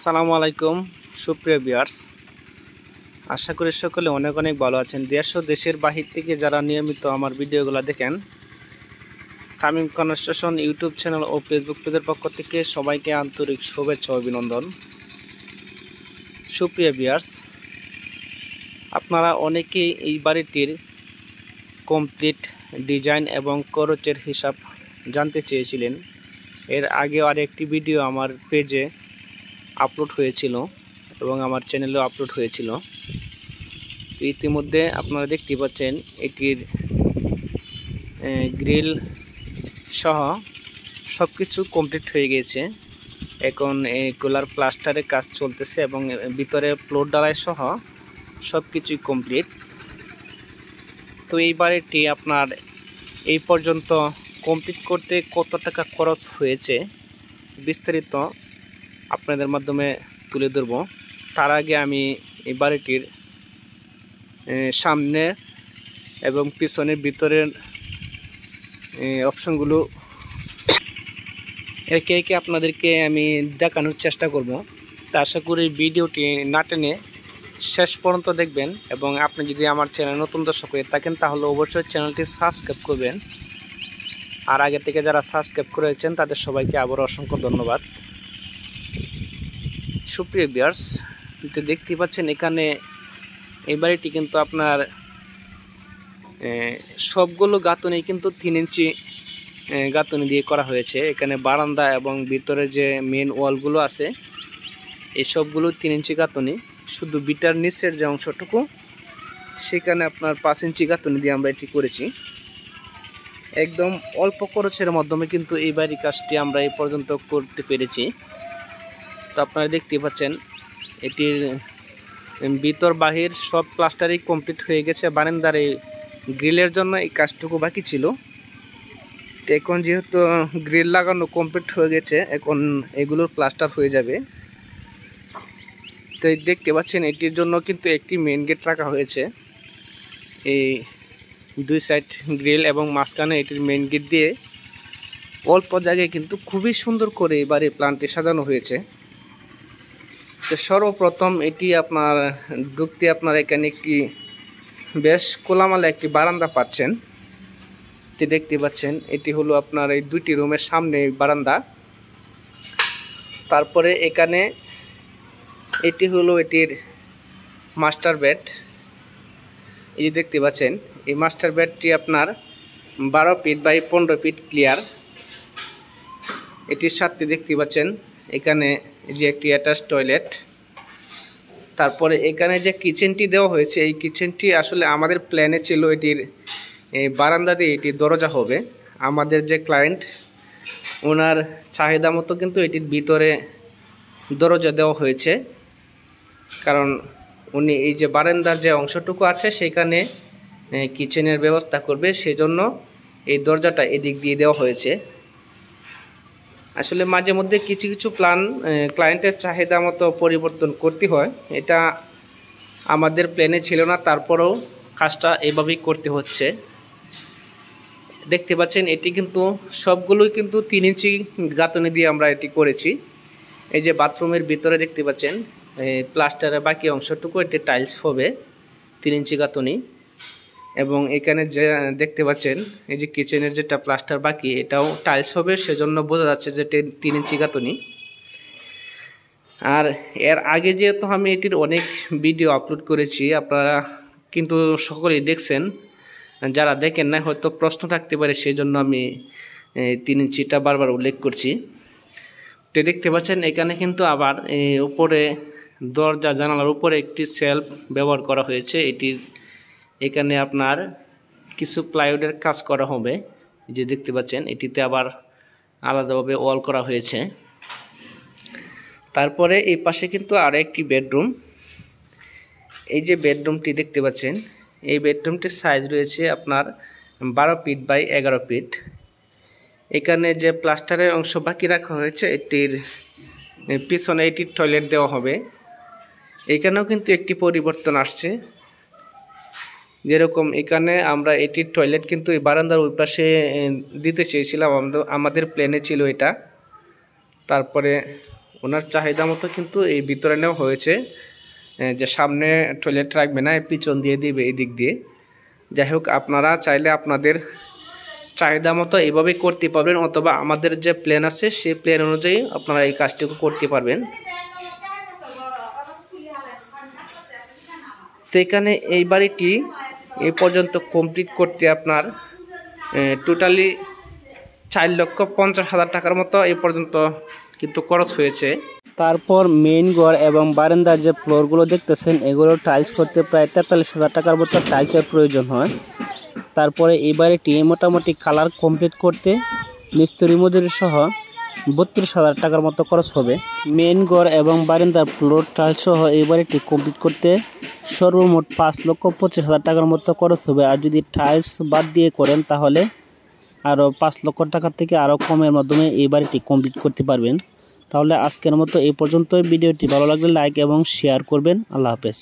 আসসালামু আলাইকুম সুপ্রিয় ভিউয়ার্স, আশা করি সকলে অনেক অনেক ভালো আছেন। দেশ ও দেশের বাহির থেকে যারা নিয়মিত আমার ভিডিওগুলো দেখেন, তামিম কনস্ট্রাকশন ইউটিউব চ্যানেল ও ফেসবুক পেজের পক্ষ থেকে সবাইকে আন্তরিক শুভেচ্ছা ও অভিনন্দন। সুপ্রিয় ভিউয়ার্স, আপনারা অনেকেই এই বাড়িটির কমপ্লিট ডিজাইন এবং খরচের হিসাব জানতে চেয়েছিলেন। এর আগে আরেকটি ভিডিও আমার পেজে আপলোড হয়েছিল এবং আমার চ্যানেলেও আপলোড হয়েছিল। ইতিমধ্যে আপনারা দেখতে পাচ্ছেন এটির গ্রিল সহ সব কিছু কমপ্লিট হয়ে গেছে। এখন এগুলার প্লাস্টারের কাজ চলতেছে এবং ভিতরে ফ্লোর ঢালাই সহ সব কিছুই কমপ্লিট। তো এই বাড়িটি আপনার এই পর্যন্ত কমপ্লিট করতে কত টাকা খরচ হয়েছে বিস্তারিত আপনাদের মাধ্যমে তুলে ধরব। তার আগে আমি এই বাড়িটির সামনে এবং পিছনের ভিতরের অপশনগুলো একে একে আপনাদেরকে আমি দেখানোর চেষ্টা করব। তা আশা করি ভিডিওটি না টেনে শেষ পর্যন্ত দেখবেন এবং আপনি যদি আমার চ্যানেল নতুন দর্শক হয়ে থাকেন তাহলে অবশ্যই চ্যানেলটি সাবস্ক্রাইব করবেন। আর আগে থেকে যারা সাবস্ক্রাইব করেছেন তাদের সবাইকে আবার অসংখ্য ধন্যবাদ। সুপ্রিয় ভিউয়ার্স, দেখতে পাচ্ছেন এখানে এই বাড়িটি কিন্তু আপনার সবগুলো গাঁথুনি কিন্তু 3 ইঞ্চি গাঁথুনি দিয়ে করা হয়েছে। এখানে বারান্দা এবং ভিতরে যে মেন ওয়ালগুলো আছে এই সবগুলো 3 ইঞ্চি গাঁথুনি। শুধু বিটার নিচের যে অংশটুকু সেখানে আপনার 5 ইঞ্চি গাঁথুনি দিয়ে আমরা এটি করেছি। একদম অল্প খরচের মাধ্যমে কিন্তু এই বাড়ির কাজটি আমরা এই পর্যন্ত করতে পেরেছি। তো আপনারা দেখতে পাচ্ছেন এটির ভিতর বাহির সব প্লাস্টারই কমপ্লিট হয়ে গেছে। বারান্দার এই গ্রিলের জন্য এই কাজটুকু বাকি ছিল। তো এখন যেহেতু গ্রিল লাগানো কমপ্লিট হয়ে গেছে, এখন এগুলোর প্লাস্টার হয়ে যাবে। তো দেখতে পাচ্ছেন এটির জন্য কিন্তু একটি মেন গেট রাখা হয়েছে। এই 2 সাইড গ্রিল এবং মাঝখানে এটির মেন গেট দিয়ে অল্প জায়গায় কিন্তু খুবই সুন্দর করে এবারে প্ল্যানটি সাজানো হয়েছে। তো সর্বপ্রথম এটি আপনার ঢুকতে আপনার এখানে একটি বেশ খোলামেলা একটি বারান্দা পাচ্ছেন। যে দেখতে পাচ্ছেন এটি হলো আপনার এই 2টি রুমের সামনে বারান্দা। তারপরে এখানে এটি হলো এটির মাস্টার বেড। এই দেখতে পাচ্ছেন এই মাস্টার বেডটি আপনার 12 ফিট বাই 15 ফিট ক্লিয়ার। এটির সাথে দেখতে পাচ্ছেন এখানে যে একটি অ্যাটাচ টয়লেট। তারপরে এখানে যে কিচেনটি দেওয়া হয়েছে এই কিচেনটি আসলে আমাদের প্ল্যানে ছিল এটির বারান্দা দিয়ে এটি দরজা হবে। আমাদের যে ক্লায়েন্ট ওনার চাহিদা মতো কিন্তু এটির ভিতরে দরজা দেওয়া হয়েছে, কারণ উনি এই যে বারান্দার যে অংশটুকু আছে সেখানে কিচেনের ব্যবস্থা করবে, সেজন্য এই দরজাটা এদিক দিয়ে দেওয়া হয়েছে। আসলে মাঝে মধ্যে কিছু কিছু প্ল্যান ক্লায়েন্টের চাহিদা মতো পরিবর্তন করতে হয়। এটা আমাদের প্ল্যানে ছিল না, তারপরেও কাজটা এভাবেই করতে হচ্ছে। দেখতে পাচ্ছেন এটি কিন্তু সবগুলোই কিন্তু 3 ইঞ্চি গাঁথুনি দিয়ে আমরা এটি করেছি। এই যে বাথরুমের ভিতরে দেখতে পাচ্ছেন প্লাস্টারের বাকি অংশটুকু এটি টাইলস হবে 3 ইঞ্চি গাঁথুনি। এবং এখানে যে দেখতে পাচ্ছেন এই যে কিচেনের যেটা প্লাস্টার বাকি এটাও টাইলস হবে, সেজন্য বোঝা যাচ্ছে যে 3 ইঞ্চি গাঁথুনি। আর এর আগে যেহেতু আমি এটির অনেক ভিডিও আপলোড করেছি, আপনারা কিন্তু সকলেই দেখছেন। যারা দেখেন না হয়তো প্রশ্ন থাকতে পারে, সেই জন্য আমি 3 ইঞ্চিটা বারবার উল্লেখ করছি। তো দেখতে পাচ্ছেন এখানে কিন্তু আবার উপরে দরজা জানালার উপরে একটি সেলফ ব্যবহার করা হয়েছে। এটির এখানে আপনার কিছু প্লাইউডের কাজ করা হবে। যে দেখতে পাচ্ছেন এটিতে আবার আলাদাভাবে ওয়াল করা হয়েছে। তারপরে এই পাশে কিন্তু আরও একটি বেডরুম। এই যে বেডরুমটি দেখতে পাচ্ছেন এই বেডরুমটির সাইজ রয়েছে আপনার 12 ফিট বাই 11 ফিট। এখানে যে প্লাস্টারের অংশ বাকি রাখা হয়েছে এটির পিছনে এটির টয়লেট দেওয়া হবে। এখানেও কিন্তু একটি পরিবর্তন আসছে। যেরকম এখানে আমরা এটির টয়লেট কিন্তু এই বারান্দার ওই পাশে দিতে চেয়েছিলাম, আমাদের প্ল্যানে ছিল এটা। তারপরে ওনার চাহিদা মতো কিন্তু এই ভিতরে নেওয়া হয়েছে, যে সামনে টয়লেট রাখবে না, পিছন দিয়ে দিবে এই দিক দিয়ে। যাই হোক, আপনারা চাইলে আপনাদের চাহিদা মতো এইভাবেই করতে পারবেন, অথবা আমাদের যে প্ল্যান আছে সেই প্ল্যান অনুযায়ী আপনারা এই কাজটুকু করতে পারবেন। তো এখানে এই বাড়িটি এই পর্যন্ত কমপ্লিট করতে আপনার টোটালি 4,50,000 টাকার মতো এই পর্যন্ত কিন্তু খরচ হয়েছে। তারপর মেইন ঘর এবং বারান্দার যে ফ্লোরগুলো দেখতেছেন, এগুলো টাইলস করতে প্রায় 43,000 টাকার মতো টাইলসের প্রয়োজন হয়। তারপরে এই বাড়িটি মোটামুটি কালার কমপ্লিট করতে মিস্ত্রি মজুরি সহ 32,000 টাকার মতো খরচ হবে। মেইন ঘর এবং বারান্দার ফ্লোর টাইলস সহ এই বাড়িটি কমপ্লিট করতে সর্বমোট 5,25,000 টাকার মতো খরচ হবে। আর যদি টাইলস বাদ দিয়ে করেন তাহলে আরও 5 লক্ষ টাকা থেকে আরও কমের মাধ্যমে এই বাড়িটি কমপ্লিট করতে পারবেন। তাহলে আজকের মতো এই পর্যন্তই। ভিডিওটি ভালো লাগলে লাইক এবং শেয়ার করবেন। আল্লাহ হাফেজ।